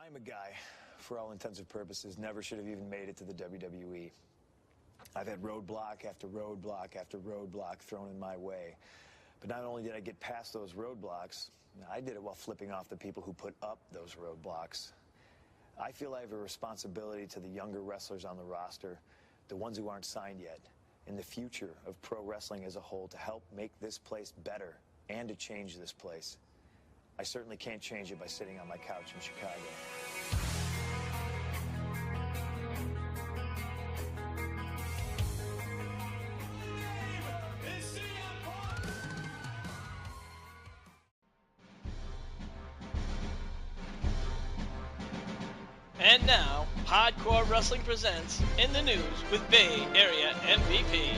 I'm a guy, for all intents and purposes, never should have even made it to the WWE. I've had roadblock after roadblock after roadblock thrown in my way. But not only did I get past those roadblocks, I did it while flipping off the people who put up those roadblocks. I feel I have a responsibility to the younger wrestlers on the roster, the ones who aren't signed yet, in the future of pro wrestling as a whole, to help make this place better and to change this place. I certainly can't change it by sitting on my couch in Chicago. And now, Hardcore Wrestling presents In the News with Bay Area MVP.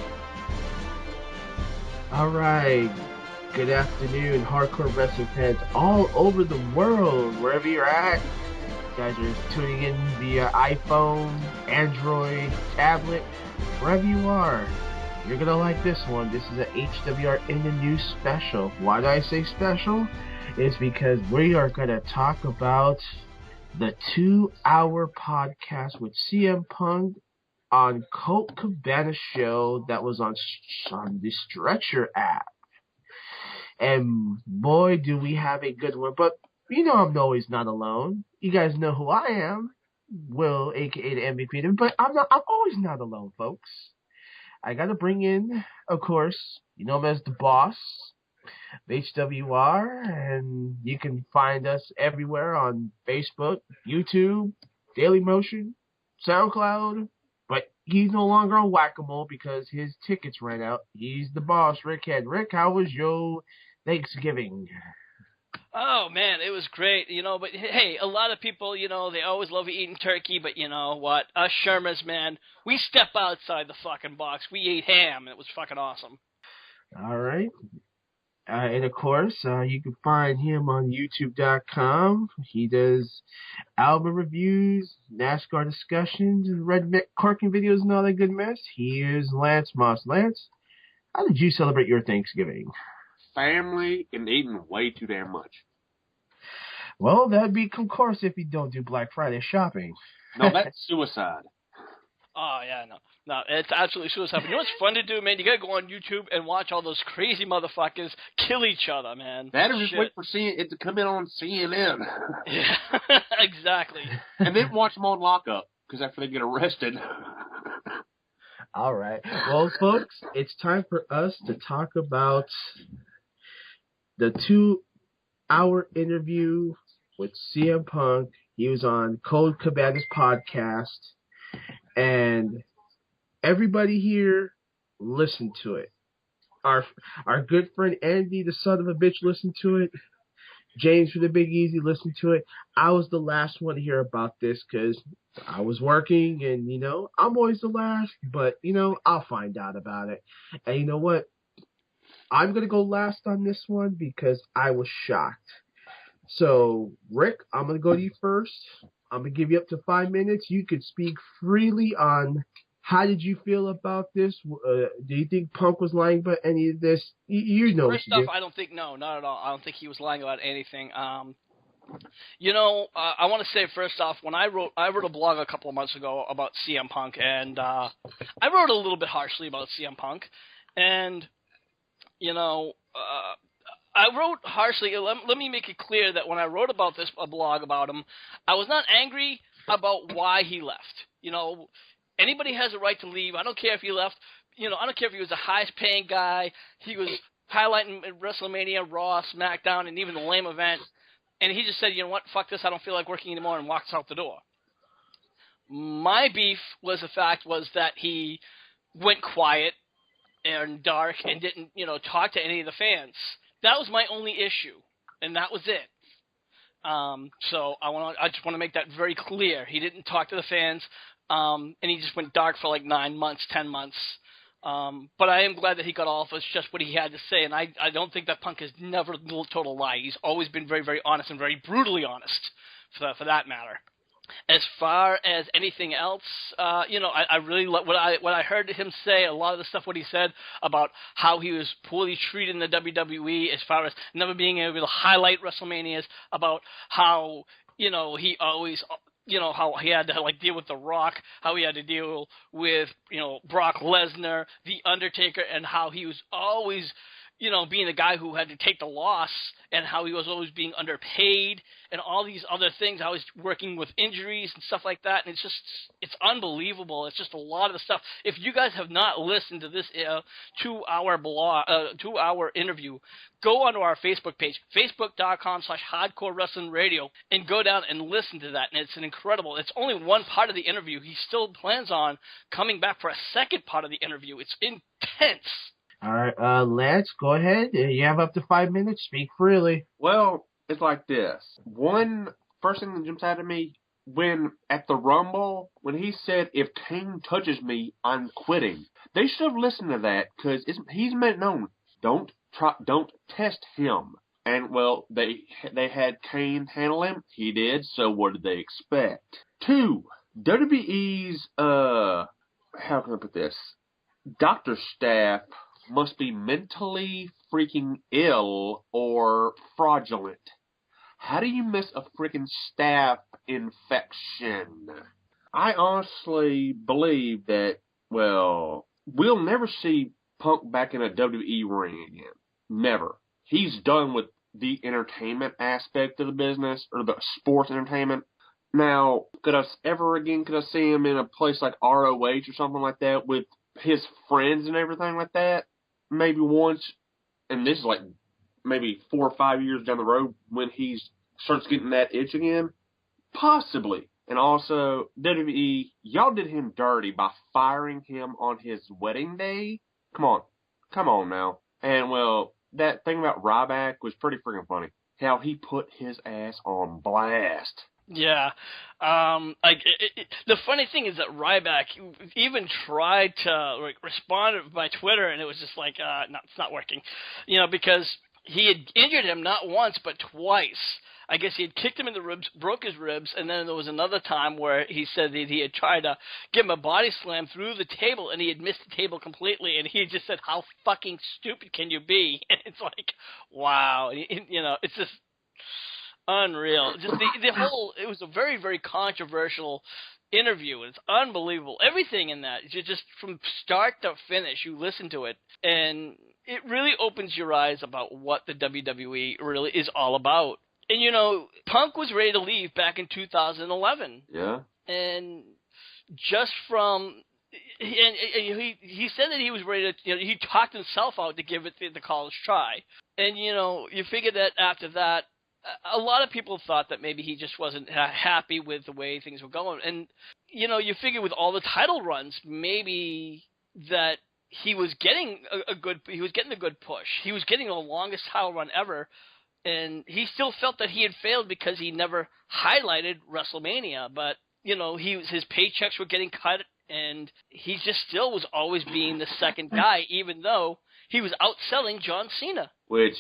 Alright, good afternoon, Hardcore Wrestling fans all over the world, wherever you're at. You guys are tuning in via iPhone, Android, tablet, wherever you are. You're going to like this one. This is a HWR In the News special. Why do I say special? It's because we are going to talk about the 2-hour podcast with CM Punk on Colt Cabana show that was on the Stretcher app. And boy, do we have a good one. But you know I'm always not alone. You guys know who I am, Will, aka the MVP. But I'm always not alone, folks. I got to bring in, of course, you know him as the boss, HWR, and you can find us everywhere on Facebook, YouTube, Dailymotion, SoundCloud, but he's no longer on Whack-A-Mole because his tickets ran out. He's the boss, Rick Head. Rick, how was your Thanksgiving? Oh, man, it was great, but hey, a lot of people, they always love eating turkey, but you know what? Us Shermans, man, we step outside the fucking box. We ate ham, and it was fucking awesome. All right. And of course, you can find him on YouTube.com. He does album reviews, NASCAR discussions, and redneck corking videos and all that good mess. He is Lance Moss. Lance, how did you celebrate your Thanksgiving? Family and eating way too damn much. Well, that'd be, of course, if you don't do Black Friday shopping. No, that's suicide. Oh, yeah, no, it's absolutely suicide. But you know what's fun to do, man? You gotta go on YouTube and watch all those crazy motherfuckers kill each other, man. That is just wait for it to come in on CNN. Yeah, exactly. And then watch them on lockup, because after they get arrested. All right. Well, folks, it's time for us to talk about the 2-hour interview with CM Punk. He was on Colt Cabana's podcast. And everybody here listened to it. Our good friend Andy, the son of a bitch, listened to it. James from the Big Easy listened to it. I was the last one to hear about this because I was working, and I'm always the last. But I'll find out about it. And you know what? I'm gonna go last on this one because I was shocked. So Rick, I'm gonna go to you first. I'm going to give you up to 5 minutes. You could speak freely on how did you feel about this. Do you think Punk was lying about any of this? You know First off, I don't think, no, not at all. I don't think he was lying about anything. I want to say first off, when I wrote a blog a couple of months ago about CM Punk, and I wrote a little bit harshly about CM Punk. And, I wrote harshly. Let me make it clear that when I wrote about this a blog about him, I was not angry about why he left. Anybody has a right to leave. I don't care if he left. I don't care if he was the highest paying guy. He was highlighting WrestleMania, Raw, SmackDown, and even the lame event. And he just said, you know what, fuck this, I don't feel like working anymore, and walks out the door. My beef was the fact was that he went quiet and dark and didn't, talk to any of the fans. That was my only issue, and that was it. So I just want to make that very clear. He didn't talk to the fans, and he just went dark for like 9 months, 10 months. But I am glad that he got off with just what he had to say, and I don't think that Punk has never told a lie. He's always been very, very honest and very brutally honest, for that matter. As far as anything else, I really what I heard him say. A lot of the stuff what he said about how he was poorly treated in the WWE, as far as never being able to highlight WrestleManias, about how he always, how he had to like deal with The Rock, how he had to deal with, Brock Lesnar, The Undertaker, and how he was always, being the guy who had to take the loss, and how he was always being underpaid, and all these other things. How he's working with injuries and stuff like that, and it's unbelievable. It's just a lot of the stuff. If you guys have not listened to this 2-hour interview, go onto our Facebook page, facebook.com/Hardcore Wrestling Radio, and go down and listen to that. And it's incredible. It's only one part of the interview. He still plans on coming back for a second part of the interview. It's intense. All right, Lance, go ahead. You have up to 5 minutes. Speak freely. Well, it's like this. First thing that jumps out at me, when at the Rumble, when he said, "If Kane touches me, I'm quitting," they should have listened to that, because he's made it known. Don't test him. And, well, they had Kane handle him. He did, so what did they expect? 2, WWE's, how can I put this? Doctor staff must be mentally freaking ill or fraudulent. How do you miss a freaking staph infection? I honestly believe that, well, we'll never see Punk back in a WWE ring again. Never. He's done with the entertainment aspect of the business, or the sports entertainment. Now, could I see him in a place like ROH or something like that with his friends and everything like that? Maybe once, and this is like maybe 4 or 5 years down the road when he starts getting that itch again? Possibly. And also, WWE, y'all did him dirty by firing him on his wedding day. Come on now. And, well, that thing about Ryback was pretty freaking funny. How he put his ass on blast. Yeah. The funny thing is that Ryback even tried to respond by Twitter, and it was just like, no, it's not working. Because he had injured him not once, but twice. I guess he had kicked him in the ribs, broke his ribs, and then there was another time where he said that he had tried to give him a body slam through the table, and he had missed the table completely, and he just said, "How fucking stupid can you be?" And it's like, wow. It's just unreal. Just the whole, it was a very, very controversial interview. It's unbelievable. Everything in that, just from start to finish, you listen to it, and it really opens your eyes about what the WWE really is all about. And, Punk was ready to leave back in 2011. Yeah. And just from... And he said that he was ready to... he talked himself out to give it the college try. And, you figure that after that, a lot of people thought that maybe he just wasn't happy with the way things were going. And, you figure with all the title runs, maybe that he was getting a good push. He was getting the longest title run ever. And he still felt that he had failed because he never highlighted WrestleMania. But, his paychecks were getting cut, and he just still was always being the second guy, even though he was outselling John Cena. Which,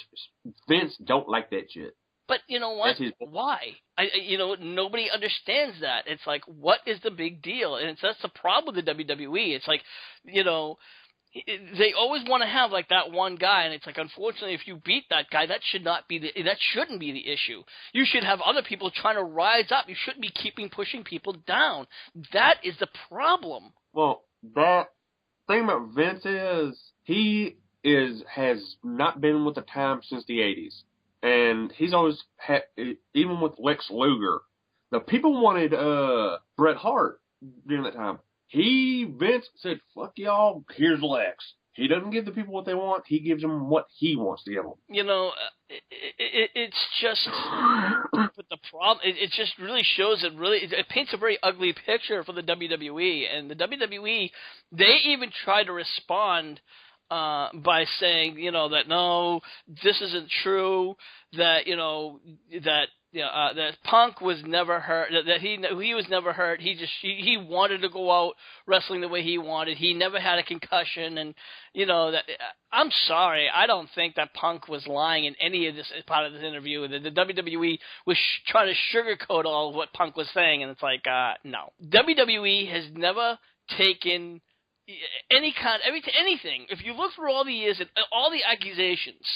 Vince don't like that shit. But you know what? Why? Nobody understands that. It's like, what is the big deal? And that's the problem with the WWE. It's like, they always want to have like that one guy, and it's like, unfortunately, if you beat that guy, that shouldn't be the issue. You should have other people trying to rise up. You shouldn't be pushing people down. That is the problem. Well, that thing about Vince has not been with the time since the 80s, and he's always had, even with Lex Luger, the people wanted Bret Hart during that time. Vince said, "Fuck y'all, here's Lex." He doesn't give the people what they want. He gives them what he wants to give them. It's just, but the problem, it just really shows it paints a very ugly picture for the WWE. And the WWE, they even try to respond by saying, that no, this isn't true, that, that Punk was never hurt, that he was never hurt. He wanted to go out wrestling the way he wanted. He never had a concussion, and that. I'm sorry, I don't think that Punk was lying in any of this part of this interview. The WWE was trying to sugarcoat all of what Punk was saying, and it's like, no. WWE has never taken anything. If you look through all the years and all the accusations,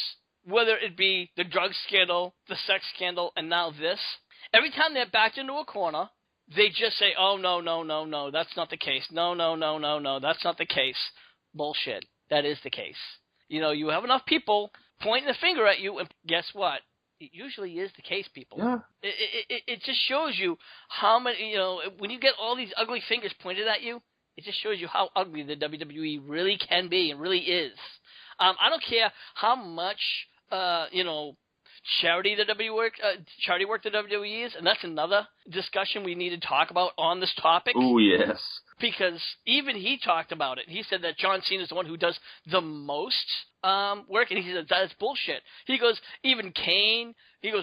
whether it be the drug scandal, the sex scandal, and now this, Every time they're backed into a corner, they just say, oh, no, that's not the case. No, that's not the case. Bullshit. That is the case. You have enough people pointing the finger at you, and guess what? It usually is the case, people. Yeah. It just shows you how many, when you get all these ugly fingers pointed at you, it just shows you how ugly the WWE really can be and really is. I don't care how much, charity work the WWE is, and that's another discussion we need to talk about on this topic. Oh, yes. Because even he talked about it. He said that John Cena is the one who does the most work, and he said that's bullshit. He goes, even Kane,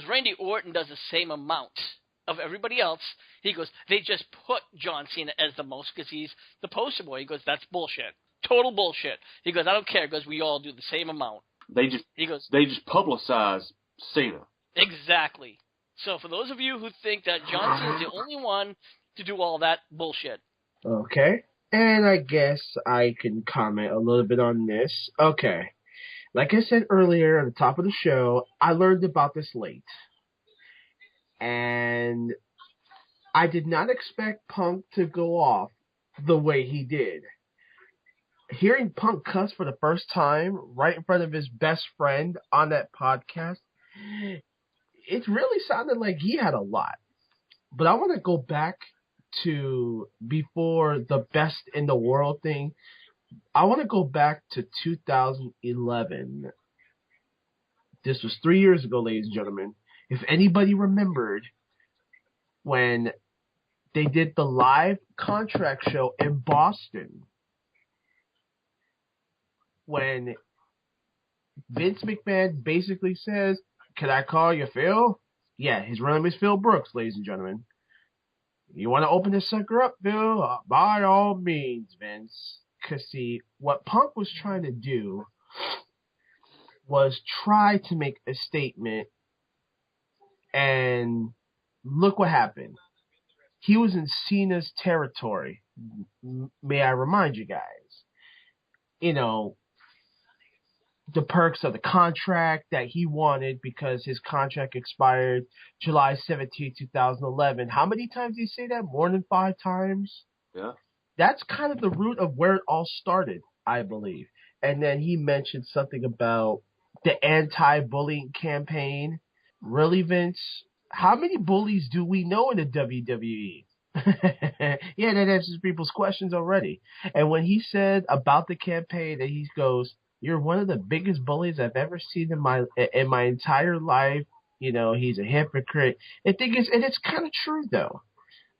Randy Orton does the same amount of everybody else. He goes, they just put John Cena as the most because he's the poster boy. He goes, that's bullshit. Total bullshit. He goes, I don't care because we all do the same amount. They just publicize Cena. Exactly. So for those of you who think that John Cena's the only one to do all that, bullshit. Okay. And I guess I can comment a little bit on this. Okay. Like I said earlier at the top of the show, I learned about this late. And I did not expect Punk to go off the way he did. Hearing Punk cuss for the first time right in front of his best friend on that podcast, it really sounded like he had a lot. But I want to go back to before the best in the world thing. I want to go back to 2011. This was 3 years ago, ladies and gentlemen. If anybody remembered when they did the live contract show in Boston, when Vince McMahon basically says, can I call you Phil? Yeah, his real name is Phil Brooks, ladies and gentlemen. You want to open this sucker up, Phil? By all means, Vince. Because, see, what Punk was trying to do was try to make a statement, and look what happened. He was in Cena's territory. May I remind you guys? The perks of the contract that he wanted because his contract expired July 17, 2011. How many times did he say that? More than 5 times? Yeah. That's kind of the root of where it all started, I believe. And then he mentioned something about the anti-bullying campaign. Really, Vince? How many bullies do we know in the WWE? Yeah, that answers people's questions already. And when he said about the campaign that he goes, you're one of the biggest bullies I've ever seen in my entire life. He's a hypocrite. And it's kind of true, though.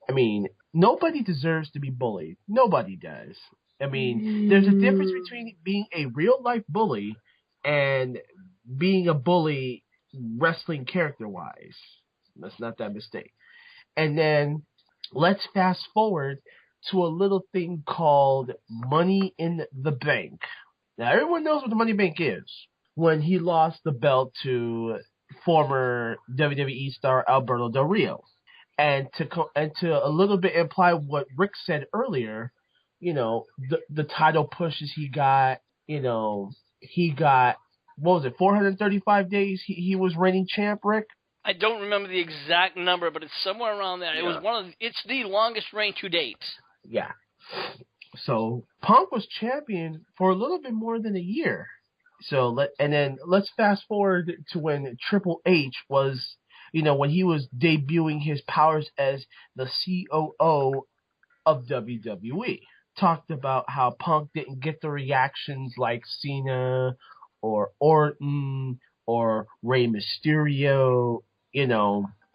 I mean, nobody deserves to be bullied. Nobody does. I mean, there's a difference between being a real-life bully and being a bully wrestling character-wise. That's not that mistake. And then let's fast forward to a little thing called Money in the Bank. Now, everyone knows what the Money Bank is. When he lost the belt to former WWE star Alberto Del Rio. And to a little bit imply what Rick said earlier, the title pushes he got, he got, what was it, 435 days he was reigning champ, Rick? I don't remember the exact number, but it's somewhere around there. Yeah. It's the longest reign to date. Yeah. So Punk was champion for a little bit more than a year. So let's fast forward to when Triple H was, when he was debuting his powers as the COO of WWE. Talked about how Punk didn't get the reactions like Cena or Orton or Rey Mysterio,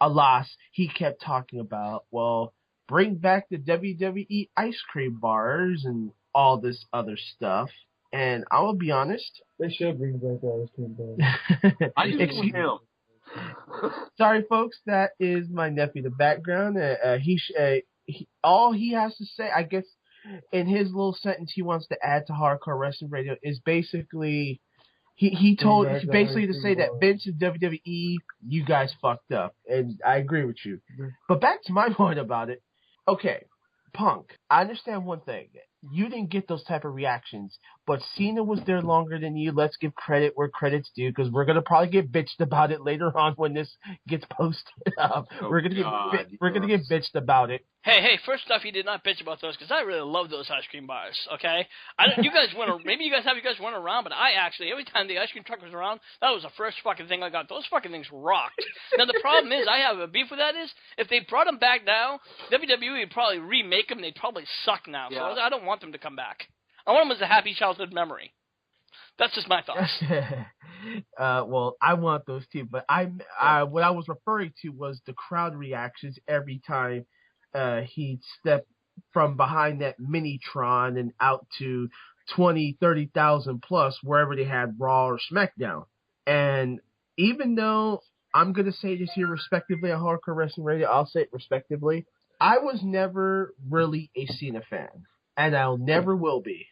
alas, he kept talking about, well, bring back the WWE ice cream bars and all this other stuff. And I will be honest. They should bring back the ice cream bars. I just want him. Sorry, folks. That is my nephew in the background. All he has to say, I guess, in his little sentence he wants to add to Hardcore Wrestling Radio is basically he told basically to say that Vince and WWE, you guys fucked up, and I agree with you. But back to my point about it. Okay, Punk. I understand one thing. you didn't get those type of reactions. But Cena was there longer than you. Let's give credit where credit's due, because we're gonna probably get bitched about it later on when this gets posted up. We're gonna get bitched about it. Hey, first off, you did not bitch about those, because I really love those ice cream bars, okay? You guys maybe you guys went around, but I actually, every time the ice cream truck was around, that was the first fucking thing I got. Those fucking things rocked. Now, the problem is, I have a beef with that is, if they brought them back now, WWE would probably remake them, they'd probably suck now, so I don't want them to come back. I want them as a happy childhood memory. That's just my thoughts. Well, I want those too, but what I was referring to was the crowd reactions every time he'd step from behind that Minitron and out to 20, 30,000 plus wherever they had Raw or SmackDown. And even though I'm going to say this here respectively on Hardcore Wrestling Radio, I'll say it respectively, I was never really a Cena fan, and I'll never will be.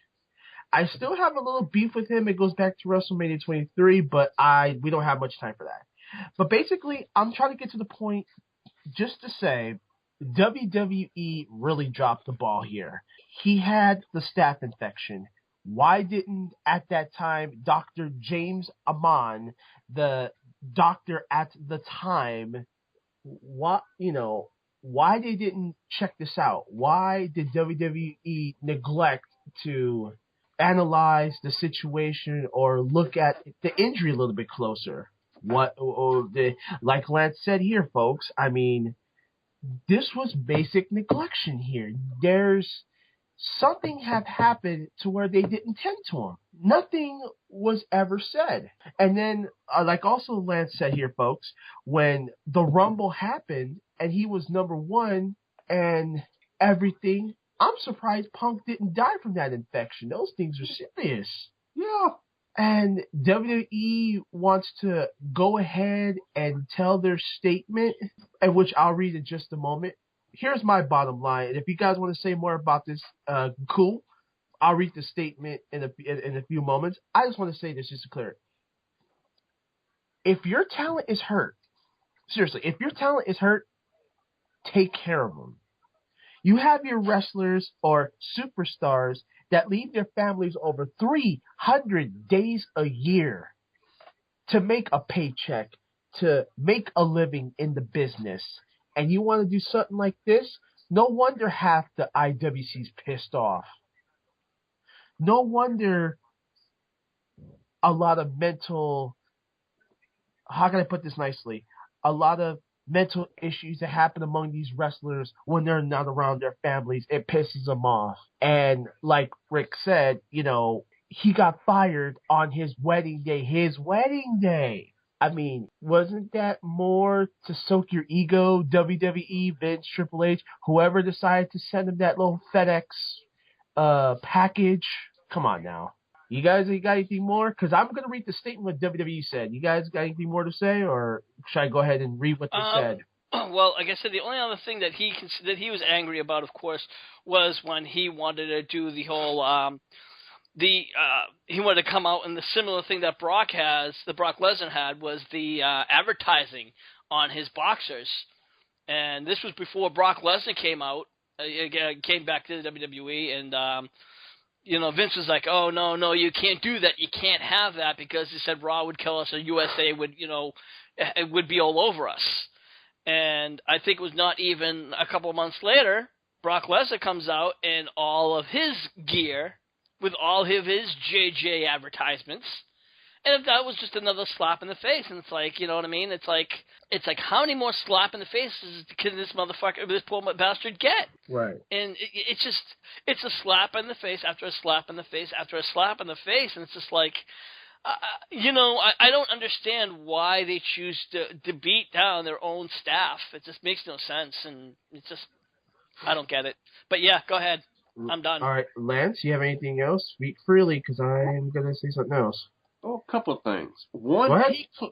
I still have a little beef with him. It goes back to WrestleMania 23, but we don't have much time for that. But basically, I'm trying to get to the point just to say WWE really dropped the ball here. He had the staph infection. Why didn't, at that time, Dr. James Amon, the doctor at the time, why they didn't check this out? Why did WWE neglect to analyze the situation or look at the injury a little bit closer? Like Lance said here, folks, I mean, this was basic neglection here. There's something have happened to where they didn't tend to him. Nothing was ever said. And then, like also Lance said here, folks, when the Rumble happened and he was number one and everything, I'm surprised Punk didn't die from that infection. Those things are serious. Yeah. And WWE wants to go ahead and tell their statement, and which I'll read in just a moment. Here's my bottom line, and if you guys want to say more about this, cool. I'll read the statement in a few moments. I just want to say this just to clear it. If your talent is hurt, seriously, if your talent is hurt, take care of them. You have your wrestlers or superstars that leave their families over 300 days a year to make a paycheck, to make a living in the business. And you want to do something like this? No wonder half the IWC's pissed off. No wonder a lot of mental, how can I put this nicely? A lot of mental issues that happen among these wrestlers when they're not around their families. It pisses them off. And like Rick said, he got fired on his wedding day. His wedding day. I mean, wasn't that more to soak your ego? WWE, Vince, Triple H, whoever decided to send him that little FedEx package. Come on now. You guys got anything more? Because I'm going to read the statement what WWE said. You guys got anything more to say, or should I go ahead and read what they said? Well, like I said, the only other thing that he was angry about, of course, was when he wanted to do the whole he wanted to come out, and the similar thing that Brock Lesnar had, was the advertising on his boxers. And this was before Brock Lesnar came back to the WWE, and Vince was like, oh, no, you can't do that. You can't have that, because he said Raw would kill us, or USA would, it would be all over us. And I think it was not even a couple of months later, Brock Lesnar comes out in all of his gear, with all of his JJ advertisements. And if that was just another slap in the face, and it's like, you know what I mean? It's like how many more slap in the faces can this poor bastard get? Right. And it's a slap in the face after a slap in the face after a slap in the face, and it's just like, I don't understand why they choose to beat down their own staff. It just makes no sense, and it's just, I don't get it. But yeah, go ahead. I'm done. All right, Lance, you have anything else? Speak freely, because I'm going to say something else. Oh, a couple of things. One,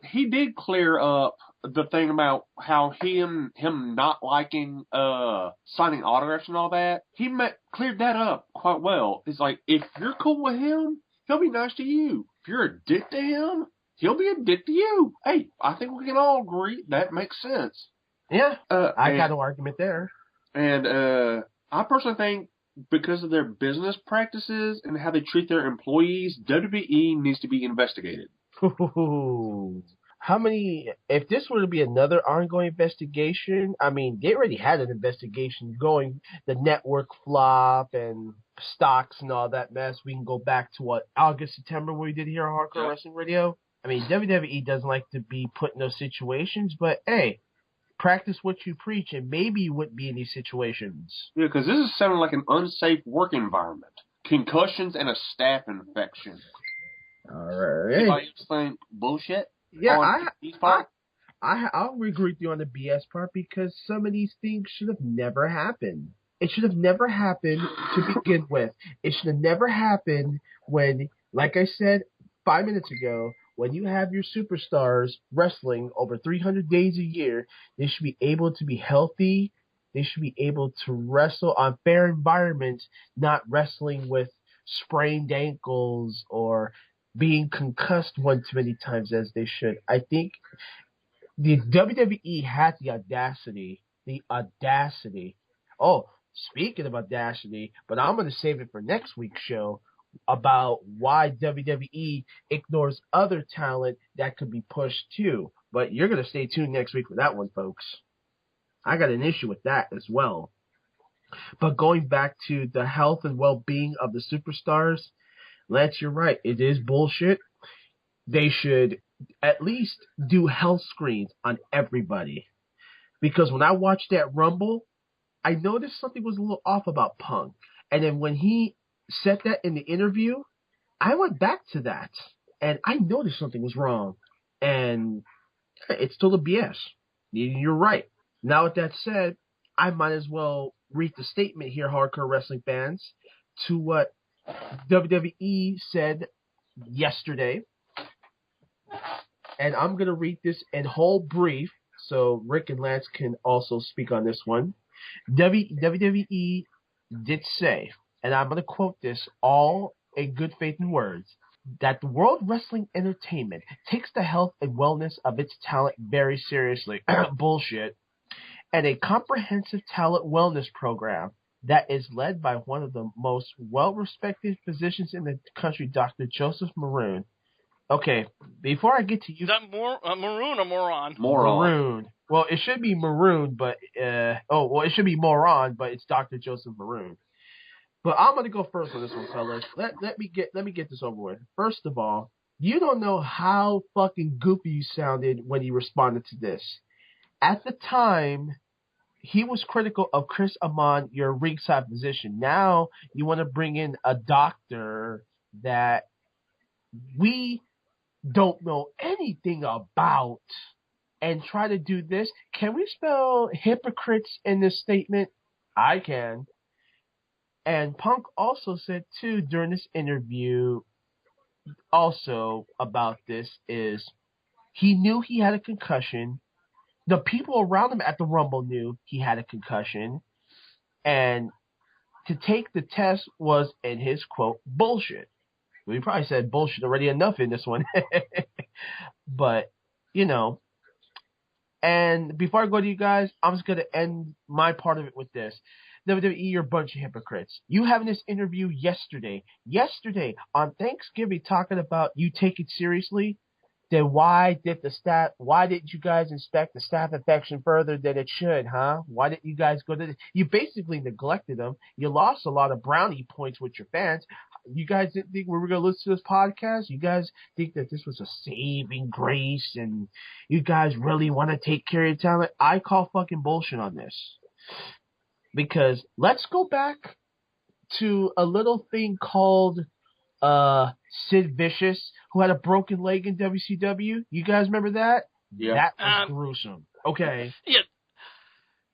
he did clear up the thing about how him not liking signing autographs and all that. He cleared that up quite well. It's like, if you're cool with him, he'll be nice to you. If you're a dick to him, he'll be a dick to you. Hey, I think we can all agree that makes sense. Yeah, I got no argument there. And I personally think because of their business practices and how they treat their employees, WWE needs to be investigated. How many, if this were to be another ongoing investigation, I mean, they already had an investigation going, the network flop and stocks and all that mess. We can go back to August, September, when we did here on Hardcore Wrestling Radio. I mean, WWE doesn't like to be put in those situations, but hey, practice what you preach, and maybe you wouldn't be in these situations. Yeah, because this is sounding like an unsafe work environment. Concussions and a staph infection. All right. Anybody else think bullshit? Yeah, I'll agree with you on the BS part, because some of these things should have never happened. It should have never happened to begin with. It should have never happened when, like I said 5 minutes ago, when you have your superstars wrestling over 300 days a year, they should be able to be healthy. They should be able to wrestle on fair environments, not wrestling with sprained ankles or being concussed one too many times as they should. I think the WWE had the audacity. Oh, speaking of audacity, but I'm going to save it for next week's show about why WWE ignores other talent that could be pushed too. But you're going to stay tuned next week for that one, folks. I got an issue with that as well. But going back to the health and well-being of the superstars, Lance, you're right. It is bullshit. They should at least do health screens on everybody. Because when I watched that Rumble, I noticed something was a little off about Punk. And then when he said that in the interview, I went back to that. And I noticed something was wrong. And it's still a BS. You're right. Now, with that said, I might as well read the statement here, hardcore wrestling fans, to what WWE said yesterday. And I'm going to read this in whole brief, so Rick and Lance can also speak on this one. WWE did say, and I'm going to quote this all in good faith and words, that the World Wrestling Entertainment takes the health and wellness of its talent very seriously. Bullshit. And a comprehensive talent wellness program that is led by one of the most well-respected physicians in the country, Dr. Joseph Maroon. Okay, before I get to you... Is that Maroon or Moron? Maroon. Well, it should be Maroon, but... it should be Moron, but it's Dr. Joseph Maroon. But I'm going to go first on this one, fellas. Let me get this over with. First of all, you don't know how fucking goofy you sounded when you responded to this. At the time, he was critical of Chris Amon, your ringside position. Now you want to bring in a doctor that we don't know anything about and try to do this. Can we spell hypocrites in this statement? I can. And Punk also said, too, during this interview, also about this, is he knew he had a concussion. The people around him at the Rumble knew he had a concussion. And to take the test was, in his quote, bullshit. We probably said bullshit already enough in this one. But, you know. And before I go to you guys, I'm just going to end my part of it with this. WWE, you're a bunch of hypocrites. You having this interview yesterday on Thanksgiving talking about you take it seriously, then why didn't you guys inspect the staph infection further than it should, huh? Why didn't you guys go to this? You basically neglected them. You lost a lot of brownie points with your fans. You guys didn't think we were going to listen to this podcast? You guys think that this was a saving grace and you guys really want to take care of your talent? I call fucking bullshit on this. Because let's go back to a little thing called Sid Vicious, who had a broken leg in WCW. You guys remember that? Yeah. That was gruesome. Okay. Yeah.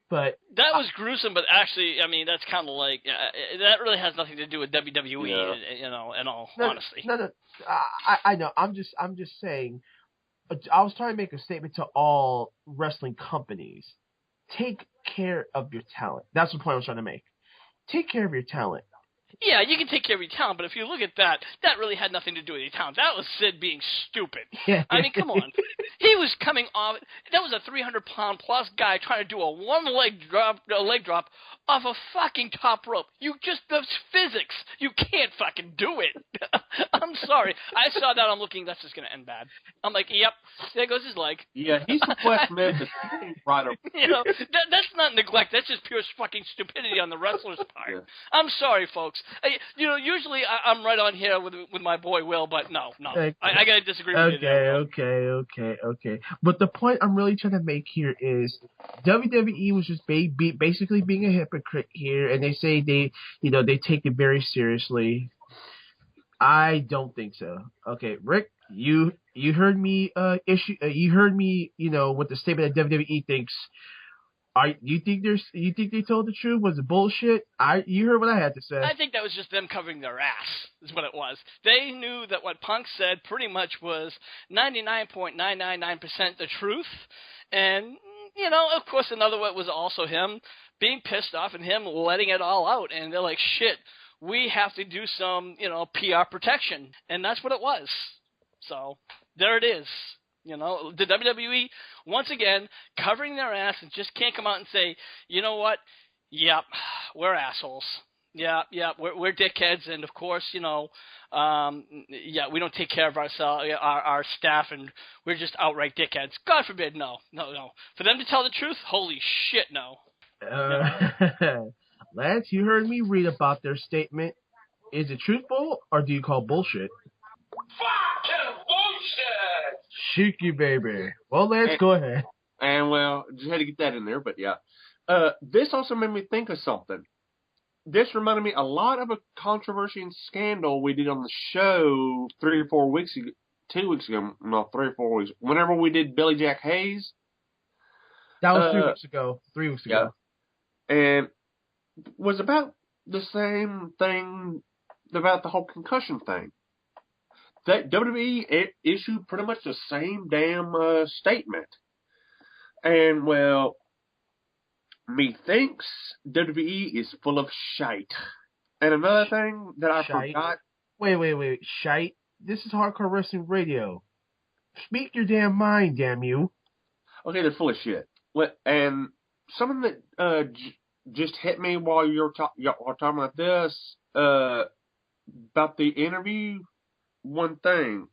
But that was gruesome, but actually, I mean, that's kind of like that really has nothing to do with WWE, you know. In all honesty. No. I know. I'm just saying. I was trying to make a statement to all wrestling companies. Take care of your talent. That's the point I was trying to make. Take care of your talent. Yeah, you can take care of your talent, but if you look at that, that really had nothing to do with your talent. That was Sid being stupid. Yeah. I mean, come on. He was coming off. That was a 300-pound plus guy trying to do a leg drop off a fucking top rope. That's physics. You can't fucking do it. I'm sorry. I saw that. I'm looking. That's just gonna end bad. I'm like, yep. There goes his leg. Yeah, he's from West Memphis. Right up. That's not neglect. That's just pure fucking stupidity on the wrestler's part. Yeah. I'm sorry, folks. Usually I'm right on here with my boy Will, but no. Okay. I gotta disagree with you there. Okay. But the point I'm really trying to make here is WWE was just basically being a hypocrite here, and they say they take it very seriously. I don't think so. Okay, Rick, you heard me you heard me, with the statement that WWE thinks. You think they told the truth? Was it bullshit? You heard what I had to say. I think that was just them covering their ass, is what it was. They knew that what Punk said pretty much was 99.999% the truth. And, of course, another one was also him being pissed off and him letting it all out. And they're like, shit, we have to do some, PR protection. And that's what it was. So, there it is. The WWE, once again, covering their ass and just can't come out and say, you know what? Yep, we're assholes. Yeah, we're dickheads, and of course, we don't take care of our staff, and we're just outright dickheads. God forbid, no. For them to tell the truth, holy shit, no. Lance, you heard me read about their statement. Is it truthful, or do you call bullshit? Fucking bullshit! Cheeky baby. Well, Lance, go ahead. And, well, just had to get that in there, but yeah. This also made me think of something. This reminded me a lot of a controversy and scandal we did on the show 3 or 4 weeks ago. 2 weeks ago. No, 3 or 4 weeks. Whenever we did Billy Jack Hayes. That was 3 weeks ago. 3 weeks ago. Yeah. And was about the same thing about the whole concussion thing. That WWE issued pretty much the same damn statement. And, well, methinks WWE is full of shite. And another thing that I forgot. Wait. Shite? This is Hardcore Wrestling Radio. Speak your damn mind, damn you. Okay, they're full of shit. And something that just hit me while y'all were talking about this, about the interview. One thing,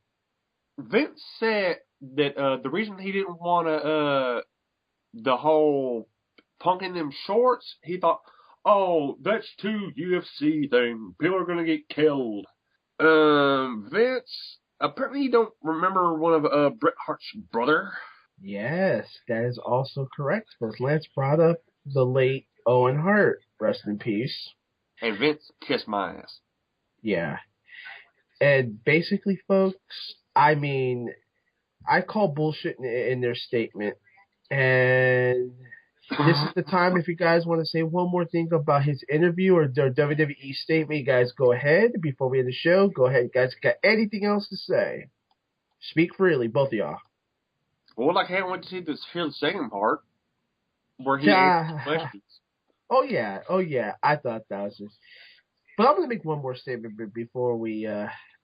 Vince said that the reason he didn't want the whole Punk in them shorts, he thought, oh, that's too UFC thing. People are gonna get killed. Vince, apparently you don't remember one of Bret Hart's brother. Yes, that is also correct. Because Lance brought up the late Owen Hart, rest in peace. And Vince kissed my ass. Yeah. And basically, folks, I mean, I call bullshit in their statement. And this is the time, if you guys want to say one more thing about his interview or their WWE statement, you guys go ahead. Before we end the show, go ahead. You guys got anything else to say? Speak freely, both of y'all. Well, I can't wait to hear the second part where he answers questions. Oh, yeah. I thought that was just... But I'm going to make one more statement before we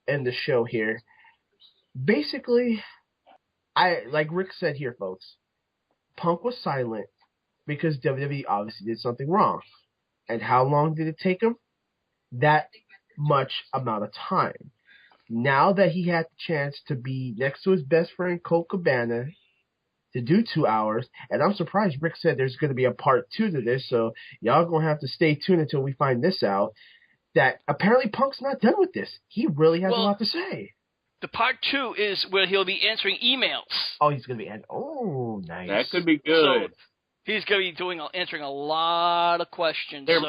end the show here. Basically, like Rick said here, folks, Punk was silent because WWE obviously did something wrong. And how long did it take him? That much amount of time. Now that he had the chance to be next to his best friend, Colt Cabana, to do 2 hours, and I'm surprised Rick said there's going to be a part 2 to this, so y'all going to have to stay tuned until we find this out, that apparently Punk's not done with this. He really has a lot to say. The part 2 is where he'll be answering emails. Oh, he's going to be oh, nice. That could be good. So he's going to be answering a lot of questions. There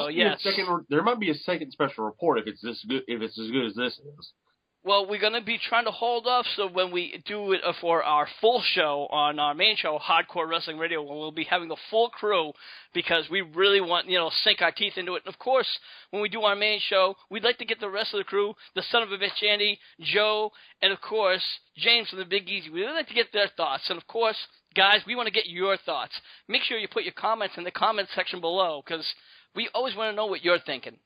might be a second special report if it's this good, if it's as good as this is. Well, we're going to be trying to hold off so when we do it for our full show on our main show, Hardcore Wrestling Radio, when we'll be having the full crew because we really want, sink our teeth into it. And, of course, when we do our main show, we'd like to get the rest of the crew, the son of a bitch Andy, Joe, and, of course, James from the Big Easy. We'd like to get their thoughts. And, of course, guys, we want to get your thoughts. Make sure you put your comments in the comment section below because we always want to know what you're thinking.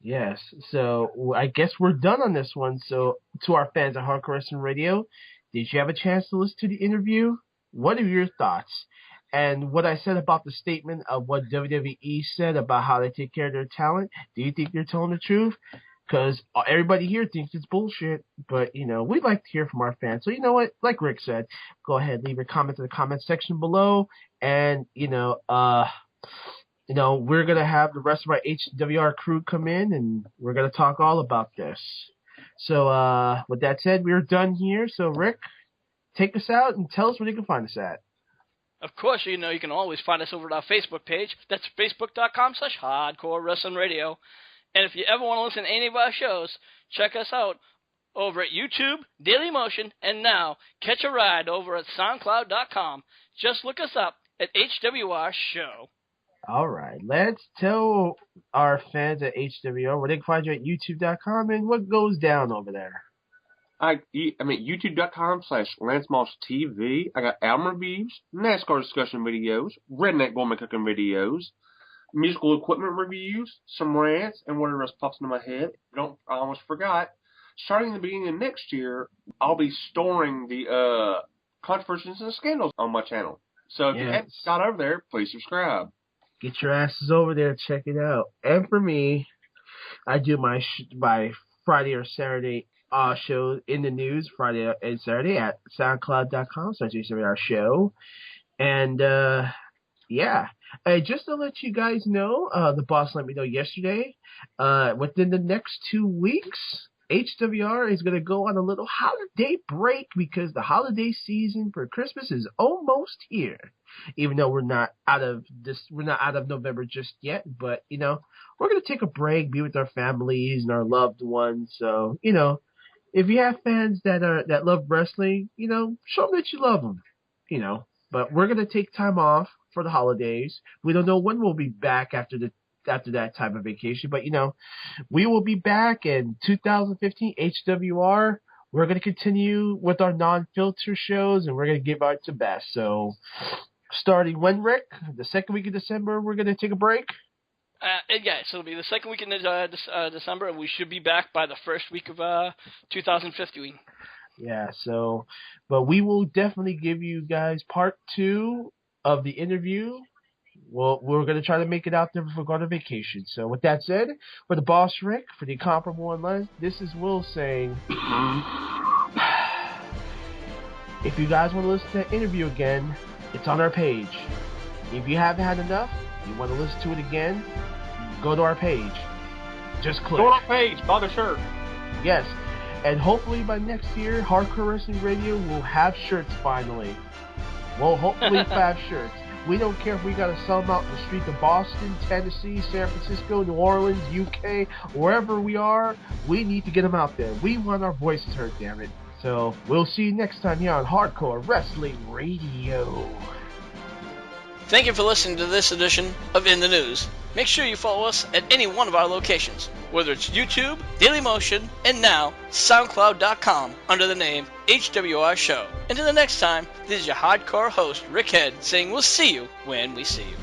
Yes. So I guess we're done on this one. So to our fans at Hardcore Wrestling Radio, did you have a chance to listen to the interview? What are your thoughts? And what I said about the statement of what WWE said about how they take care of their talent, do you think they're telling the truth? Because everybody here thinks it's bullshit, but, we'd like to hear from our fans. So, you know what? Like Rick said, go ahead, leave your comment in the comment section below. And, we're going to have the rest of our HWR crew come in, and we're going to talk all about this. So, with that said, we're done here. So, Rick, take us out and tell us where you can find us at. Of course, you can always find us over at our Facebook page. That's facebook.com/Hardcore Wrestling Radio. And if you ever want to listen to any of our shows, check us out over at YouTube, Dailymotion, and now catch a ride over at SoundCloud.com. Just look us up at HWR Show. All right, let's tell our fans at HWR where they can find you at YouTube.com and what goes down over there. YouTube.com/LanceMossTV. I got album reviews, NASCAR discussion videos, redneck woman cooking videos, musical equipment reviews, some rants, and whatever else pops into my head. I almost forgot. Starting in the beginning of next year, I'll be storing the controversies and scandals on my channel. So if you haven't got over there, please subscribe. Get your asses over there, check it out. And for me, I do my Friday or Saturday shows in the news, Friday and Saturday at SoundCloud.com/HWR Show. And just to let you guys know, the boss let me know yesterday, within the next 2 weeks, HWR is going to go on a little holiday break because the holiday season for Christmas is almost here. Even though we're not out of November just yet, but we're going to take a break, be with our families and our loved ones. So if you have fans that love wrestling, show them that you love them. But we're going to take time off for the holidays. We don't know when we'll be back after that type of vacation, but we will be back in 2015. HWR, we're going to continue with our non-filter shows, and we're going to give out the best. So starting when, Rick? The second week of December, we're going to take a break? So it'll be the second week in December, and we should be back by the first week of 2015. Yeah, but we will definitely give you guys part 2 of the interview. Well, we're going to try to make it out there before we go on vacation. So with that said, for the boss Rick, for the incomparable one, this is Will saying, if you guys want to listen to the interview again, it's on our page. If you haven't had enough, you want to listen to it again, go to our page. Just click. Go on our page, buy the shirt. Yes. And hopefully by next year, Hardcore Wrestling Radio will have shirts finally. Well, hopefully 5 shirts. We don't care if we got to sell them out in the streets of Boston, Tennessee, San Francisco, New Orleans, UK, wherever we are. We need to get them out there. We want our voices heard, damn it. So we'll see you next time here on Hardcore Wrestling Radio. Thank you for listening to this edition of In the News. Make sure you follow us at any one of our locations, whether it's YouTube, Dailymotion, and now SoundCloud.com under the name HWR Show. Until the next time, this is your hardcore host, Rick Head, saying we'll see you when we see you.